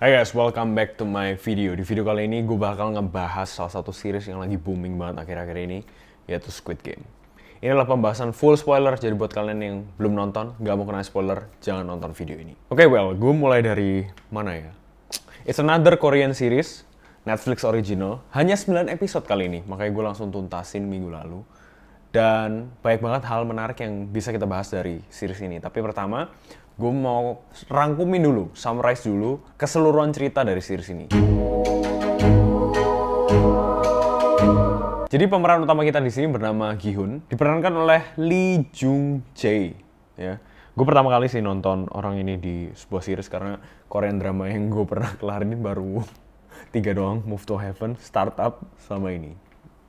Hai guys, welcome back to my video. Di video kali ini gue bakal ngebahas salah satu series yang lagi booming banget akhir-akhir ini, yaitu Squid Game. Ini adalah pembahasan full spoiler, jadi buat kalian yang belum nonton, gak mau kena spoiler, jangan nonton video ini. Oke, gue mulai dari mana ya? It's another Korean series, Netflix original, hanya 9 episode kali ini, makanya gue langsung tuntasin minggu lalu. Dan banyak banget hal menarik yang bisa kita bahas dari series ini. Tapi pertama, gue mau rangkumin dulu, summarize dulu keseluruhan cerita dari series ini. Jadi pemeran utama kita di sini bernama Gi-hun, diperankan oleh Lee Jung Jae. Ya, gue pertama kali sih nonton orang ini di sebuah series karena Korean drama yang gue pernah kelarin baru 3 doang, Move to Heaven, Startup, sama ini.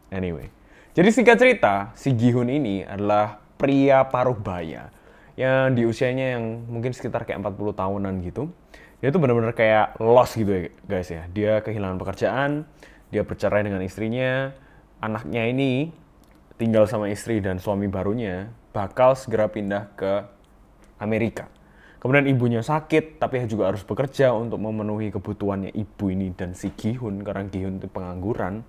Anyway, jadi singkat cerita, si Gi-hun ini adalah pria paruh baya yang di usianya yang mungkin sekitar kayak 40 tahunan gitu. Dia tuh benar-benar kayak lost gitu ya guys ya. Dia kehilangan pekerjaan, dia bercerai dengan istrinya, anaknya ini tinggal sama istri dan suami barunya bakal segera pindah ke Amerika. Kemudian ibunya sakit, tapi juga harus bekerja untuk memenuhi kebutuhannya ibu ini dan si Gi-hun, karena Gi-hun itu pengangguran.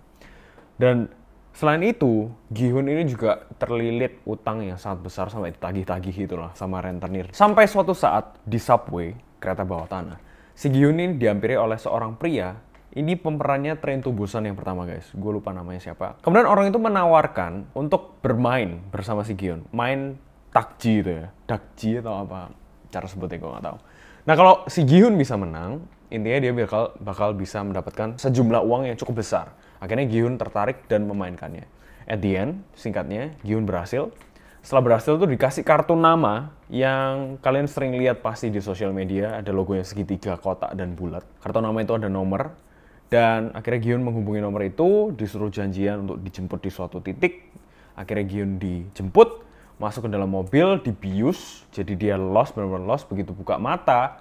Dan selain itu, Gi-hun ini juga terlilit utang yang sangat besar sampai ditagih-tagih itulah sama rentenir. Sampai suatu saat di subway, kereta bawah tanah, si Gi-hun ini dihampiri oleh seorang pria. Ini pemerannya Train to Busan yang pertama guys, gue lupa namanya siapa. Kemudian orang itu menawarkan untuk bermain bersama si Gi-hun, main takji itu ya, dakji atau apa cara sebutnya gue nggak tahu. Nah kalau si Gi-hun bisa menang, intinya dia bakal bisa mendapatkan sejumlah uang yang cukup besar. Akhirnya Gi-hun tertarik dan memainkannya. At the end, singkatnya, Gi-hun berhasil. Setelah berhasil tuh dikasih kartu nama yang kalian sering lihat pasti di sosial media. Ada logonya segitiga, kotak, dan bulat. Kartu nama itu ada nomor. Dan akhirnya Gi-hun menghubungi nomor itu, disuruh janjian untuk dijemput di suatu titik. Akhirnya Gi-hun dijemput, masuk ke dalam mobil, dibius. Jadi dia lost, benar-benar lost. Begitu buka mata,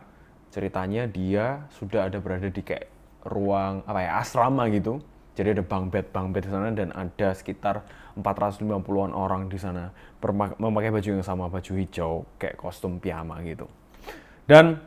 ceritanya dia sudah ada berada di kayak ruang asrama gitu. Jadi ada bunk bed di sana dan ada sekitar 450-an orang di sana memakai baju yang sama, baju hijau kayak kostum piyama gitu. Dan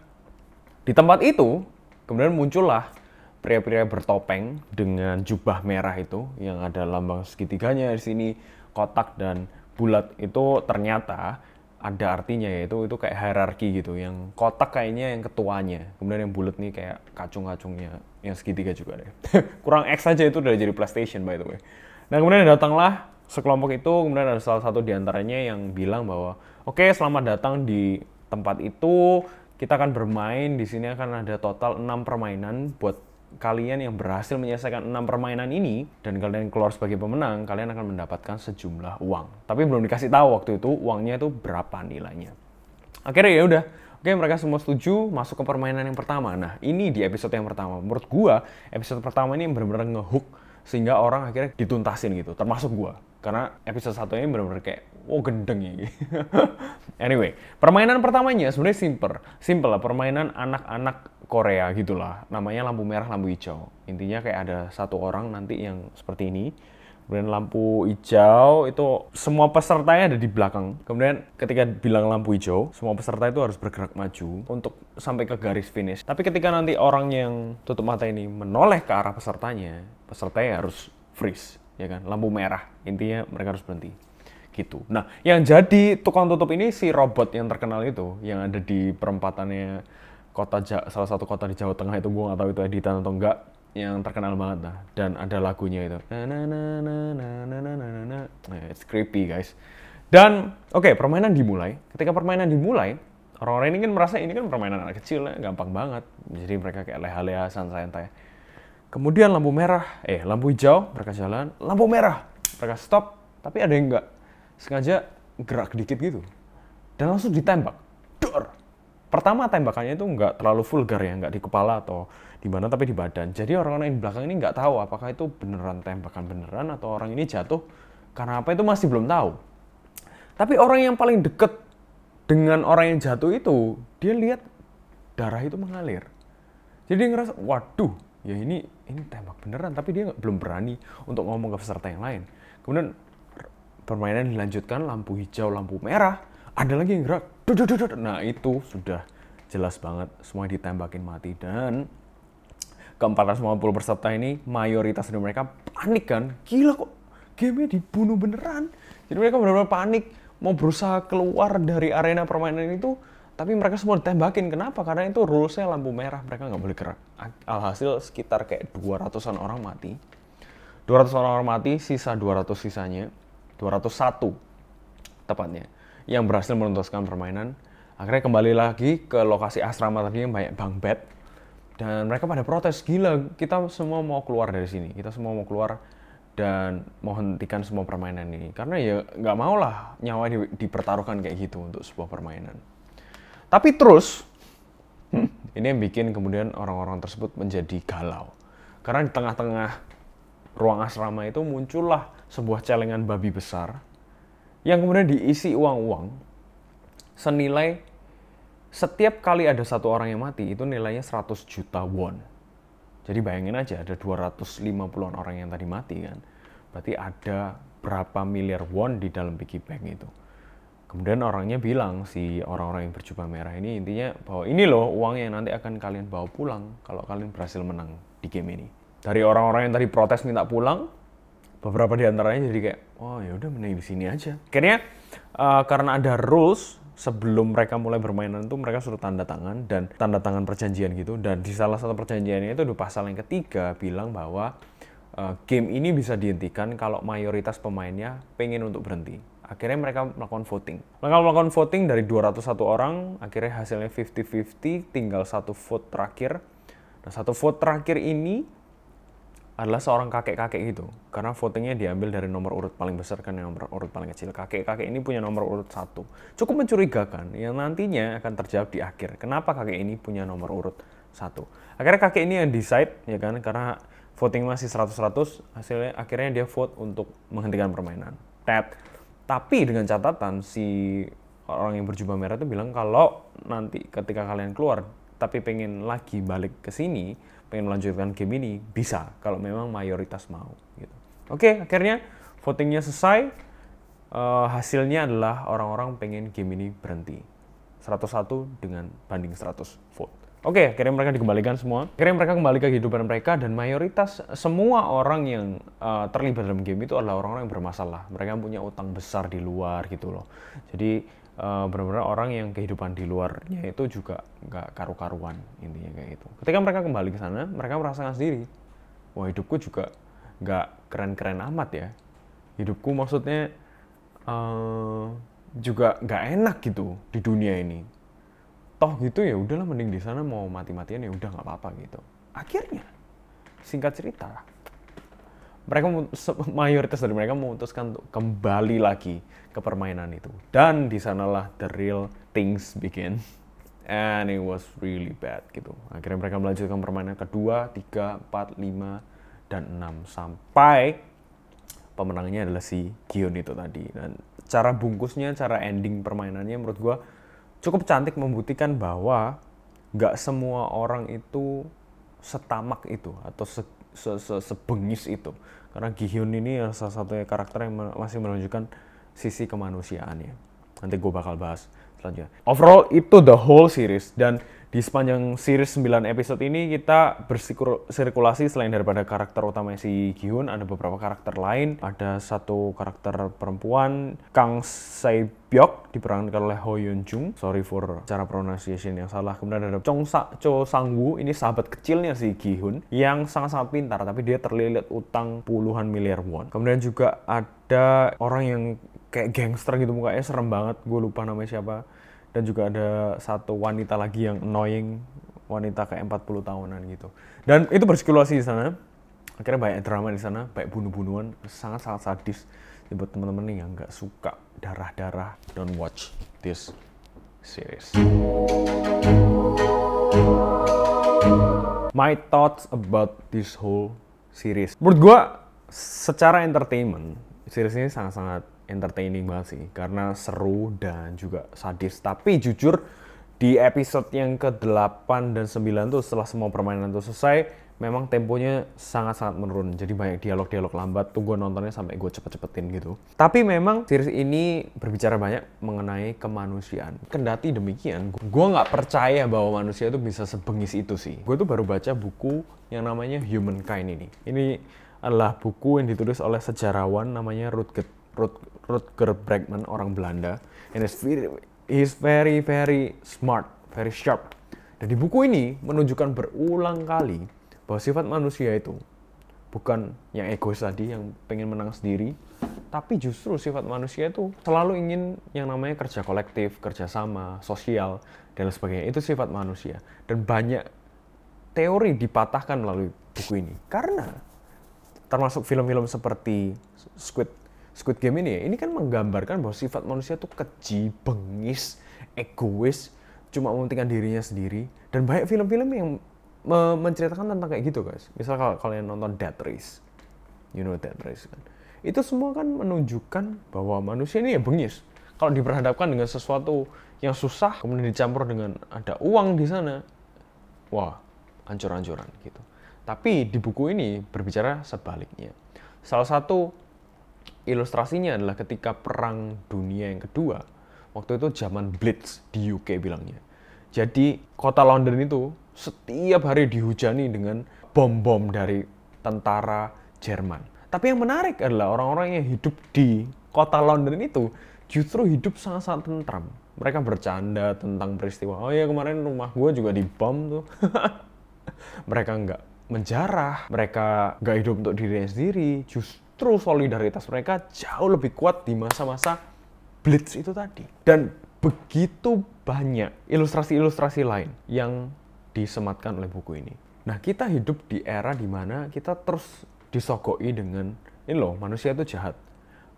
di tempat itu kemudian muncullah pria-pria bertopeng dengan jubah merah itu yang ada lambang segitiganya di sini, kotak dan bulat itu ternyata ada artinya, yaitu itu kayak hierarki gitu. Yang kotak kayaknya yang ketuanya, kemudian yang bulat nih kayak kacung-kacungnya, yang segitiga juga deh. Kurang X aja itu udah jadi PlayStation by the way. Nah kemudian datanglah sekelompok itu, kemudian ada salah satu diantaranya yang bilang bahwa oke, selamat datang di tempat itu, kita akan bermain, di sini akan ada total 6 permainan buat kalian yang berhasil menyelesaikan 6 permainan ini dan kalian keluar sebagai pemenang, kalian akan mendapatkan sejumlah uang. Tapi belum dikasih tahu waktu itu uangnya itu berapa nilainya. Akhirnya ya udah, oke mereka semua setuju masuk ke permainan yang pertama. Nah ini di episode yang pertama. Menurut gua episode pertama ini benar-benar ngehook sehingga orang akhirnya dituntasin gitu, termasuk gua. Karena episode 1 ini benar-benar kayak gendeng ya. Anyway, permainan pertamanya sebenarnya simple lah, permainan anak-anak Korea gitulah. Namanya lampu merah, lampu hijau. Intinya kayak ada satu orang nanti yang seperti ini. Kemudian lampu hijau itu semua pesertanya ada di belakang. Kemudian ketika bilang lampu hijau, semua peserta itu harus bergerak maju untuk sampai ke garis finish. Tapi ketika nanti orang yang tutup mata ini menoleh ke arah pesertanya harus freeze, ya kan? Lampu merah. Intinya mereka harus berhenti. Gitu. Nah, yang jadi tukang tutup ini si robot yang terkenal itu, yang ada di perempatannya salah satu kota di Jawa Tengah itu, gue nggak tahu itu editan atau enggak, yang terkenal banget lah, dan ada lagunya itu. It's creepy guys. Dan oke, permainan dimulai. Ketika permainan dimulai, orang-orang ini kan merasa ini kan permainan anak kecil, gampang banget. Jadi mereka kayak leha-leha, santai-santai. Kemudian lampu hijau, mereka jalan, lampu merah, mereka stop, tapi ada yang enggak sengaja gerak dikit gitu, dan langsung ditembak. Dor! Pertama tembakannya itu nggak terlalu vulgar ya, nggak di kepala atau di mana, tapi di badan. Jadi orang-orang yang di belakang ini nggak tahu apakah itu beneran tembakan beneran atau orang ini jatuh karena apa, itu masih belum tahu. Tapi orang yang paling deket dengan orang yang jatuh itu, dia lihat darah itu mengalir. Jadi dia ngerasa, waduh, ya ini tembak beneran, tapi dia belum berani untuk ngomong ke peserta yang lain. Kemudian permainan dilanjutkan, lampu hijau, lampu merah, ada lagi yang gerak. Nah itu sudah jelas banget semua ditembakin mati. Dan ke-450 peserta ini, mayoritas dari mereka panik kan. Gila kok gamenya dibunuh beneran. Jadi mereka benar-benar panik, mau berusaha keluar dari arena permainan itu, tapi mereka semua ditembakin. Kenapa? Karena itu rules-nya lampu merah, mereka nggak boleh gerak. Alhasil sekitar kayak 200-an orang mati. 200 orang mati, sisa 200 sisanya, 201 tepatnya, yang berhasil menuntaskan permainan. Akhirnya kembali lagi ke lokasi asrama tadi yang banyak bunk bed. Dan mereka pada protes, gila, kita semua mau keluar dari sini. Kita semua mau keluar dan mau hentikan semua permainan ini. Karena ya nggak mau lah nyawa dipertaruhkan kayak gitu untuk sebuah permainan. Tapi terus, ini yang bikin kemudian orang-orang tersebut menjadi galau. Karena di tengah-tengah ruang asrama itu muncullah sebuah celengan babi besar yang kemudian diisi uang-uang senilai setiap kali ada satu orang yang mati itu nilainya 100 juta won. Jadi bayangin aja ada 250-an orang yang tadi mati kan. Berarti ada berapa miliar won di dalam piggy bank itu. Kemudian orangnya bilang, si orang-orang yang berjubah merah ini intinya bahwa ini loh uang yang nanti akan kalian bawa pulang kalau kalian berhasil menang di game ini. Dari orang-orang yang tadi protes minta pulang, beberapa di antaranya jadi kayak, oh ya udah mending di sini aja. Akhirnya karena ada rules sebelum mereka mulai bermainan itu mereka suruh tanda tangan dan tanda tangan perjanjian gitu. Dan di salah satu perjanjiannya itu di pasal yang ketiga bilang bahwa game ini bisa dihentikan kalau mayoritas pemainnya pengen untuk berhenti. Akhirnya mereka melakukan voting. Mereka melakukan voting dari 201 orang, akhirnya hasilnya 50-50, tinggal satu vote terakhir. Nah, satu vote terakhir ini adalah seorang kakek-kakek gitu. Karena votingnya diambil dari nomor urut paling besar kan nomor urut paling kecil. Kakek-kakek ini punya nomor urut 1. Cukup mencurigakan yang nantinya akan terjawab di akhir. Kenapa kakek ini punya nomor urut 1? Akhirnya kakek ini yang decide ya kan, karena voting masih 100-100, hasilnya akhirnya dia vote untuk menghentikan permainan. Tapi dengan catatan si orang yang berjubah merah itu bilang kalau nanti ketika kalian keluar tapi pengen lagi balik ke sini, pengen melanjutkan game ini, bisa kalau memang mayoritas mau gitu. Oke, akhirnya votingnya selesai. Hasilnya adalah orang-orang pengen game ini berhenti. 101 dengan banding 100 vote. Oke, akhirnya mereka dikembalikan semua. Akhirnya mereka kembali ke kehidupan mereka dan mayoritas semua orang yang terlibat dalam game itu adalah orang-orang yang bermasalah. Mereka punya utang besar di luar gitu loh. Jadi benar-benar orang yang kehidupan di luarnya itu juga nggak karu-karuan intinya kayak gitu. Ketika mereka kembali ke sana, mereka merasakan sendiri, wah hidupku juga nggak keren-keren amat ya. Hidupku maksudnya juga nggak enak gitu di dunia ini. Toh gitu ya udahlah mending di sana mau mati-matian ya udah nggak apa-apa gitu. Akhirnya singkat cerita, mereka mayoritas dari mereka memutuskan untuk kembali lagi ke permainan itu. Dan di sanalah the real things begin. And it was really bad gitu. Akhirnya mereka melanjutkan permainan kedua, 3, 4, 5, dan 6. Sampai pemenangnya adalah si Gion itu tadi. Dan cara bungkusnya, cara ending permainannya menurut gue cukup cantik membuktikan bahwa nggak semua orang itu setamak itu atau sebengis itu. Karena Gi-hyun ini salah satu karakter yang masih menunjukkan sisi kemanusiaannya. Nanti gue bakal bahas selanjutnya. Overall itu the whole series, dan di sepanjang series 9 episode ini kita bersirkulasi selain daripada karakter utama si Gi-hyun, ada beberapa karakter lain. Ada satu karakter perempuan, Kang Sae-byok, diperankan oleh Ho Yeon-jung. Sorry for cara pronunciation yang salah. Kemudian ada Cho Sang-woo, ini sahabat kecilnya si Gi-hyun yang sangat-sangat pintar, tapi dia terlilit utang puluhan miliar won. Kemudian juga ada orang yang kayak gangster gitu, mukanya serem banget, gue lupa namanya siapa. Dan juga ada satu wanita lagi yang annoying, wanita kayak 40 tahunan gitu. Dan itu bersirkulasi di sana. Akhirnya banyak drama di sana, banyak bunuh-bunuhan, sangat-sangat sadis. Jadi buat teman-teman yang nggak suka darah-darah, don't watch this series. My thoughts about this whole series. Menurut gue, secara entertainment, series ini sangat-sangat entertaining banget sih, karena seru dan juga sadis. Tapi jujur, di episode yang ke-8 dan 9 tuh setelah semua permainan tuh selesai, memang temponya sangat-sangat menurun. Jadi banyak dialog-dialog lambat tuh gue nontonnya sampai gue cepet-cepetin gitu. Tapi memang series ini berbicara banyak mengenai kemanusiaan. Kendati demikian, gue nggak percaya bahwa manusia itu bisa sebengis itu sih. Gue tuh baru baca buku yang namanya Humankind ini. Ini adalah buku yang ditulis oleh sejarawan namanya Rutger Bregman, orang Belanda. And he's very smart, very sharp. Dan di buku ini menunjukkan berulang kali bahwa sifat manusia itu bukan yang egois tadi, yang pengen menang sendiri, tapi justru sifat manusia itu selalu ingin yang namanya kerja kolektif, kerjasama, sosial, dan lain sebagainya. Itu sifat manusia. Dan banyak teori dipatahkan melalui buku ini. Karena termasuk film-film seperti Squid Game ini kan menggambarkan bahwa sifat manusia itu keji, bengis, egois, cuma mementingkan dirinya sendiri. Dan banyak film-film yang menceritakan tentang kayak gitu guys. Misal kalau kalian nonton Death Race, you know Death Race kan, itu semua kan menunjukkan bahwa manusia ini ya bengis. Kalau diperhadapkan dengan sesuatu yang susah, kemudian dicampur dengan ada uang di sana, wah, hancur-hancuran gitu. Tapi di buku ini berbicara sebaliknya. Salah satu ilustrasinya adalah ketika Perang Dunia yang kedua, waktu itu zaman Blitz di UK bilangnya. Jadi kota London itu setiap hari dihujani dengan bom-bom dari tentara Jerman. Tapi yang menarik adalah orang-orang yang hidup di kota London itu justru hidup sangat-sangat tentram. Mereka bercanda tentang peristiwa, oh ya kemarin rumah gue juga dibom tuh. Mereka nggak menjarah, mereka nggak hidup untuk dirinya sendiri. Justru solidaritas mereka jauh lebih kuat di masa-masa Blitz itu tadi. Dan begitu banyak ilustrasi-ilustrasi lain yang disematkan oleh buku ini. Nah, kita hidup di era dimana kita terus disogoi dengan, ini loh, manusia itu jahat.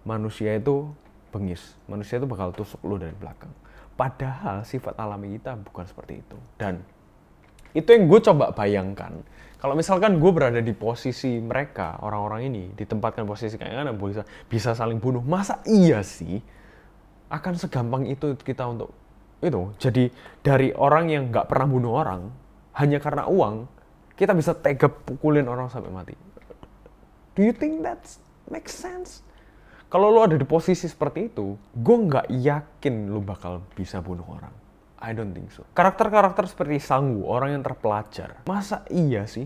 Manusia itu bengis. Manusia itu bakal tusuk lu dari belakang. Padahal sifat alami kita bukan seperti itu. Dan itu yang gue coba bayangkan. Kalau misalkan gue berada di posisi mereka, orang-orang ini, ditempatkan posisi kayak mana, bisa saling bunuh. Masa iya sih? Akan segampang itu kita untuk itu. Jadi dari orang yang nggak pernah bunuh orang, hanya karena uang, kita bisa tega pukulin orang sampai mati. Do you think that makes sense? Kalau lo ada di posisi seperti itu, gue nggak yakin lo bakal bisa bunuh orang. I don't think so. Karakter-karakter seperti Sang-woo, orang yang terpelajar, masa iya sih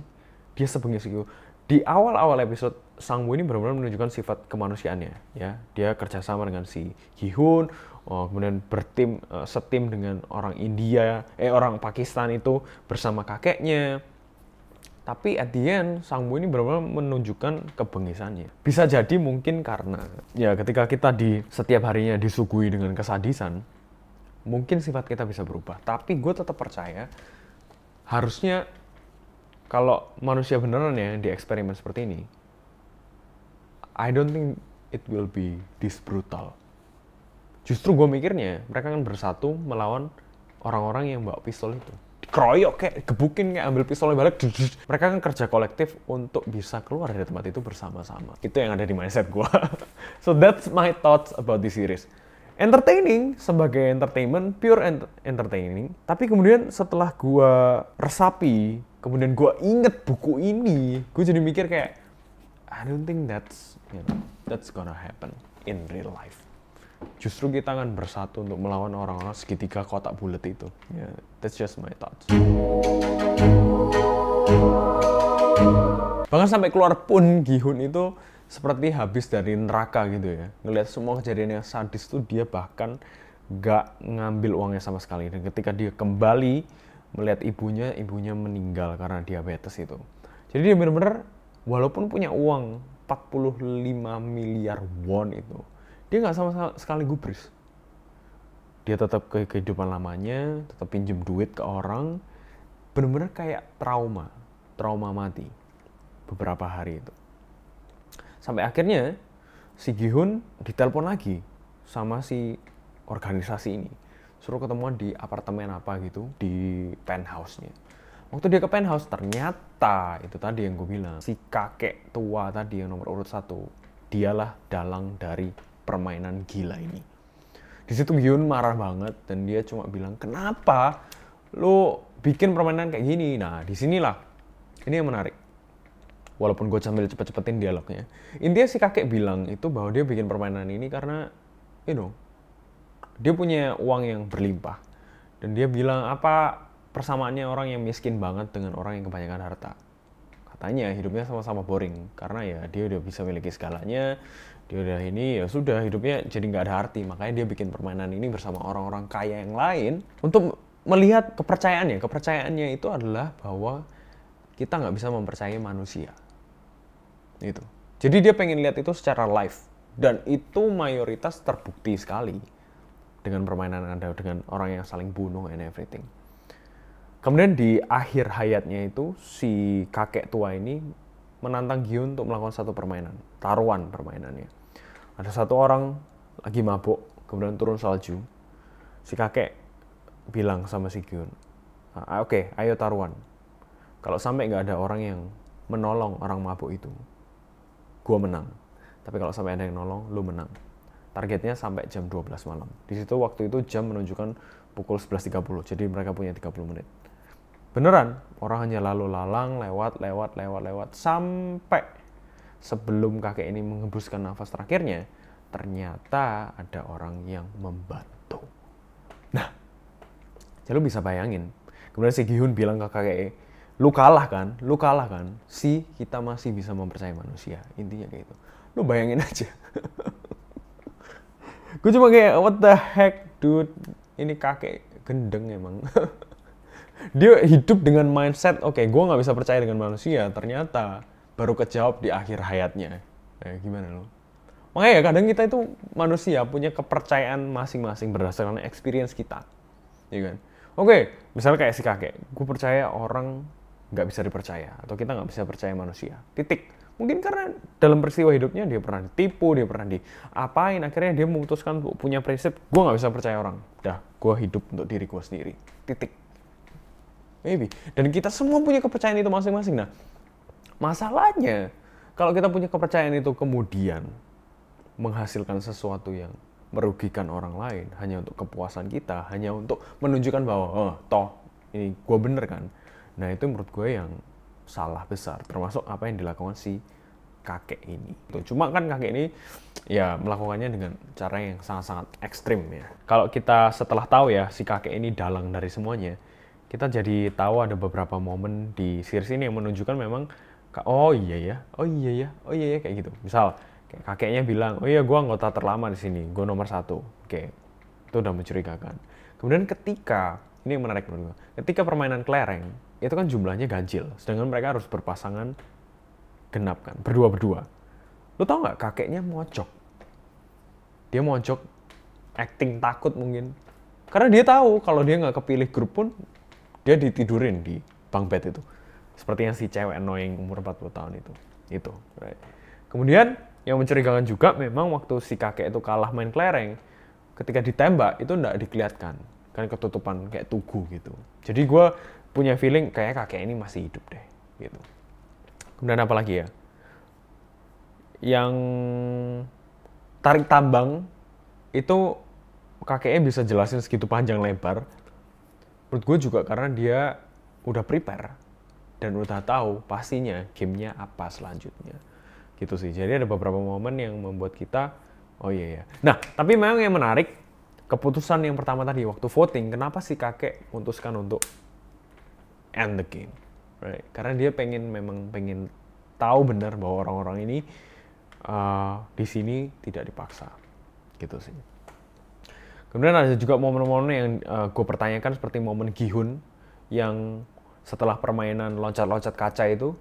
dia sebengis itu? Di awal-awal episode, Sang-woo ini benar-benar menunjukkan sifat kemanusiaannya. Ya, dia kerjasama dengan si Gi-hun, kemudian setim dengan orang orang Pakistan itu bersama kakeknya. Tapi at the end, Sang-woo ini benar-benar menunjukkan kebengisannya. Bisa jadi mungkin karena ya ketika kita setiap harinya disuguhi dengan kesadisan, mungkin sifat kita bisa berubah. Tapi gue tetap percaya harusnya kalau manusia beneran ya di eksperimen seperti ini, I don't think it will be this brutal. Justru gue mikirnya mereka kan bersatu melawan orang-orang yang bawa pistol itu. Dikeroyok kayak, gebukin kayak, ambil pistolnya balik. Mereka kan kerja kolektif untuk bisa keluar dari tempat itu bersama-sama. Itu yang ada di mindset gue. So that's my thoughts about this series. Entertaining sebagai entertainment, pure entertaining. Tapi kemudian setelah gue resapi, kemudian gue inget buku ini, gue jadi mikir kayak, I don't think that's gonna happen in real life. Justru kita akan bersatu untuk melawan orang-orang segitiga kotak bulat itu. Yeah, that's just my thoughts. Bahkan sampai keluar pun Gi-hun itu seperti habis dari neraka gitu ya. Ngelihat semua kejadian yang sadis tuh, dia bahkan gak ngambil uangnya sama sekali. Dan ketika dia kembali melihat ibunya meninggal karena diabetes itu. Jadi dia benar-benar walaupun punya uang 45 miliar won itu, dia gak sama sekali gubris. Dia tetap ke kehidupan lamanya, tetap pinjem duit ke orang. Benar-benar kayak trauma mati beberapa hari itu. Sampai akhirnya si Gi-hun ditelepon lagi sama si organisasi ini. Suruh ketemuan di apartemen apa gitu, di penthouse-nya. Waktu dia ke penthouse, ternyata itu tadi yang gue bilang, si kakek tua tadi yang nomor urut 1, dialah dalang dari permainan gila ini. Di situ Gi-hun marah banget dan dia cuma bilang, kenapa lo bikin permainan kayak gini? Nah, disinilah ini yang menarik. walaupun gue sambil cepet-cepetin dialognya. Intinya si kakek bilang itu bahwa dia bikin permainan ini karena, dia punya uang yang berlimpah. Dan dia bilang apa persamaannya orang yang miskin banget dengan orang yang kebanyakan harta. Katanya hidupnya sama-sama boring, karena ya dia udah bisa miliki segalanya, dia udah ini, ya sudah hidupnya jadi nggak ada arti. Makanya dia bikin permainan ini bersama orang-orang kaya yang lain untuk melihat kepercayaannya. Kepercayaannya itu adalah bahwa kita nggak bisa mempercayai manusia. Itu. Jadi dia pengen lihat itu secara live. Dan itu mayoritas terbukti sekali dengan permainan Anda, dengan orang yang saling bunuh and everything. Kemudian di akhir hayatnya itu, si kakek tua ini menantang Gi-hun untuk melakukan satu permainan. Taruhan permainannya. Ada satu orang lagi mabuk, kemudian turun salju. Si kakek bilang sama si Gi-hun, oke, ayo taruhan. Kalau sampai nggak ada orang yang menolong orang mabuk itu, gue menang. Tapi kalau sampai ada yang nolong, lu menang. Targetnya sampai jam 12 malam. Di situ waktu itu jam menunjukkan pukul 11.30. Jadi mereka punya 30 menit. Beneran, orang hanya lalu lalang, lewat, sampai sebelum kakek ini menghembuskan nafas terakhirnya, ternyata ada orang yang membantu. Nah, jadi lu bisa bayangin. Kemudian si Gi-hun bilang ke kakek, lu kalah kan, kita masih bisa mempercayai manusia. Intinya kayak gitu. Lu bayangin aja. Gue cuma kayak, what the heck, dude. Ini kakek gendeng emang. Dia hidup dengan mindset, oke, gue gak bisa percaya dengan manusia. Ternyata baru kejawab di akhir hayatnya. Gimana lu? Makanya ya kadang kita itu manusia punya kepercayaan masing-masing berdasarkan experience kita. Ya kan? Oke, misalnya kayak si kakek. Gue percaya orang nggak bisa dipercaya, atau kita nggak bisa percaya manusia. Titik. Mungkin karena dalam peristiwa hidupnya dia pernah ditipu, dia pernah diapain, akhirnya dia memutuskan punya prinsip, gue nggak bisa percaya orang. Dah, gue hidup untuk diri gue sendiri. Titik. Maybe. Dan kita semua punya kepercayaan itu masing-masing. Nah, masalahnya kalau kita punya kepercayaan itu kemudian menghasilkan sesuatu yang merugikan orang lain hanya untuk kepuasan kita, hanya untuk menunjukkan bahwa toh ini gue bener kan. Nah, itu menurut gue yang salah besar, termasuk apa yang dilakukan si kakek ini. Cuma kan kakek ini ya melakukannya dengan cara yang sangat-sangat ekstrim ya. Kalau kita setelah tahu ya si kakek ini dalang dari semuanya, kita jadi tahu ada beberapa momen di series ini yang menunjukkan memang oh iya ya kayak gitu. Misal kayak kakeknya bilang, oh iya gue anggota terlama di sini, gue nomor 1. Oke, itu udah mencurigakan. Kemudian ketika ini yang menarik menurut gue, ketika permainan kelereng itu kan jumlahnya ganjil, sedangkan mereka harus berpasangan genap kan, berdua. Lo tau nggak kakeknya mojok? Dia mojok, acting takut mungkin, karena dia tahu kalau dia nggak kepilih grup pun dia ditidurin di bunk bed itu, seperti yang si cewek annoying umur 40 tahun itu. Right. Kemudian yang mencurigakan juga memang waktu si kakek itu kalah main kelereng, ketika ditembak itu nggak dikelihatkan, kan ketutupan kayak tugu gitu. Jadi gue punya feeling kayak kakek ini masih hidup deh gitu. Kemudian apa lagi ya? Yang tarik tambang itu kakeknya bisa jelasin segitu panjang lebar. Menurut gue juga karena dia udah prepare dan udah tahu pastinya gamenya apa selanjutnya. Gitu sih. Jadi ada beberapa momen yang membuat kita, oh iya ya. Nah, tapi memang yang menarik, keputusan yang pertama tadi waktu voting, kenapa si kakek memutuskan untuk end the game, right? Karena dia pengen tahu benar bahwa orang-orang ini di sini tidak dipaksa, gitu sih. Kemudian ada juga momen-momen yang gue pertanyakan seperti momen Gi-hun yang setelah permainan loncat-loncat kaca itu,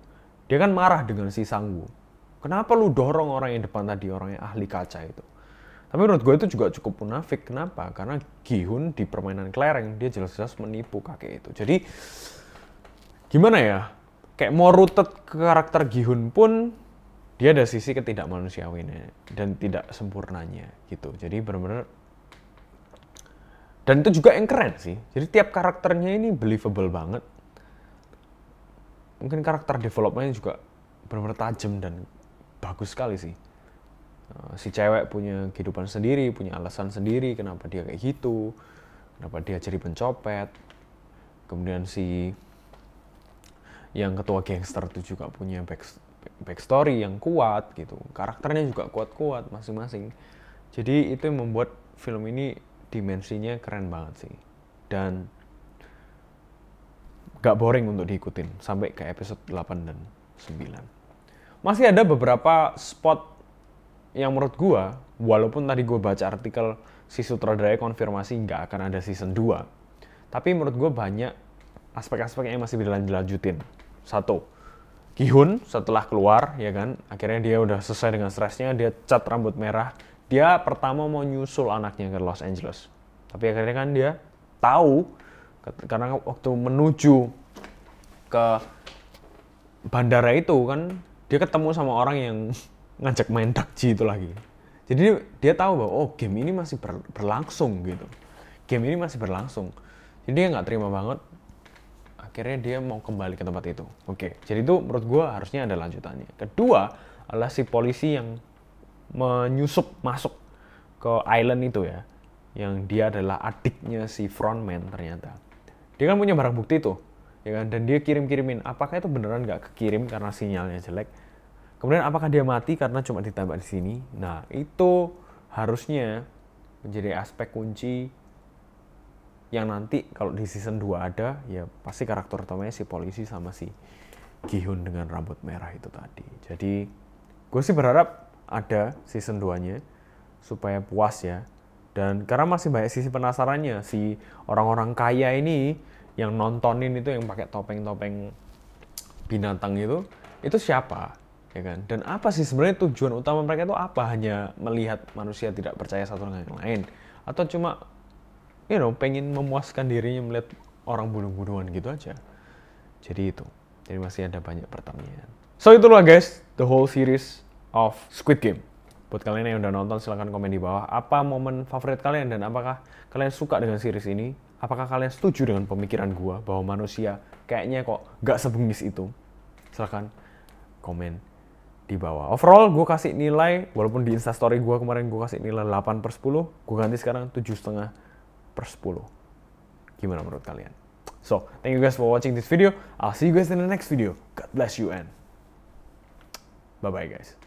dia kan marah dengan si Sang-woo. Kenapa lu dorong orang yang depan tadi, orang yang ahli kaca itu? Tapi menurut gue itu juga cukup munafik. Kenapa? Karena Gi-hun di permainan kelereng, dia jelas-jelas menipu kakek itu. Jadi gimana ya, kayak mau rooted ke karakter Gi-hun pun dia ada sisi ketidakmanusiawinya dan tidak sempurnanya gitu. Jadi benar-benar, dan itu juga yang keren sih. Jadi tiap karakternya ini believable banget. Mungkin karakter development-nya juga benar-benar tajam dan bagus sekali sih. Si cewek punya kehidupan sendiri, punya alasan sendiri kenapa dia kayak gitu, kenapa dia jadi pencopet. Kemudian si yang ketua gangster itu juga punya backstory yang kuat gitu, karakternya juga kuat-kuat masing-masing. Jadi itu yang membuat film ini dimensinya keren banget sih, dan gak boring untuk diikutin sampai ke episode 8 dan 9. Masih ada beberapa spot yang menurut gua, walaupun tadi gua baca artikel si sutradara konfirmasi nggak akan ada season 2, tapi menurut gua banyak aspek-aspek yang masih bisa dilanjutin. Satu, Gi-hun setelah keluar, ya kan, akhirnya dia udah selesai dengan stresnya, dia cat rambut merah. Dia pertama mau nyusul anaknya ke Los Angeles. Tapi akhirnya kan dia tahu, karena waktu menuju ke bandara itu kan, dia ketemu sama orang yang ngajak main dakji itu lagi. Jadi dia tahu bahwa, oh game ini masih berlangsung gitu. Game ini masih berlangsung. Jadi dia nggak terima banget. Akhirnya dia mau kembali ke tempat itu. Oke, jadi itu menurut gue harusnya ada lanjutannya. Kedua adalah si polisi yang menyusup masuk ke island itu ya, yang dia adalah adiknya si frontman ternyata. Dia kan punya barang bukti tuh, ya kan, dan dia kirim-kirimin. Apakah itu beneran nggak kekirim karena sinyalnya jelek? Kemudian apakah dia mati karena cuma ditembak di sini? Nah, itu harusnya menjadi aspek kunci yang nanti kalau di season 2 ada, ya pasti karakter utamanya si polisi sama si Gi-hun dengan rambut merah itu tadi. Jadi gue sih berharap ada season 2-nya supaya puas ya. Dan karena masih banyak sisi penasarannya, si orang-orang kaya ini yang nontonin itu, yang pakai topeng-topeng binatang itu siapa? Ya kan? Dan apa sih sebenarnya tujuan utama mereka itu apa? Hanya melihat manusia tidak percaya satu dengan yang lain? Atau cuma pengen memuaskan dirinya melihat orang bunuh-bunuhan gitu aja. Jadi itu. Jadi masih ada banyak pertanyaan. So itulah guys, the whole series of Squid Game. Buat kalian yang udah nonton silahkan komen di bawah. Apa momen favorit kalian dan apakah kalian suka dengan series ini? Apakah kalian setuju dengan pemikiran gua bahwa manusia kayaknya kok gak sebengis itu? Silahkan komen di bawah. Overall gue kasih nilai, walaupun di instastory gue kemarin gue kasih nilai 8/10, gue ganti sekarang 7,5/10. Gimana menurut kalian? So, thank you guys for watching this video. I'll see you guys in the next video. God bless you and bye-bye guys.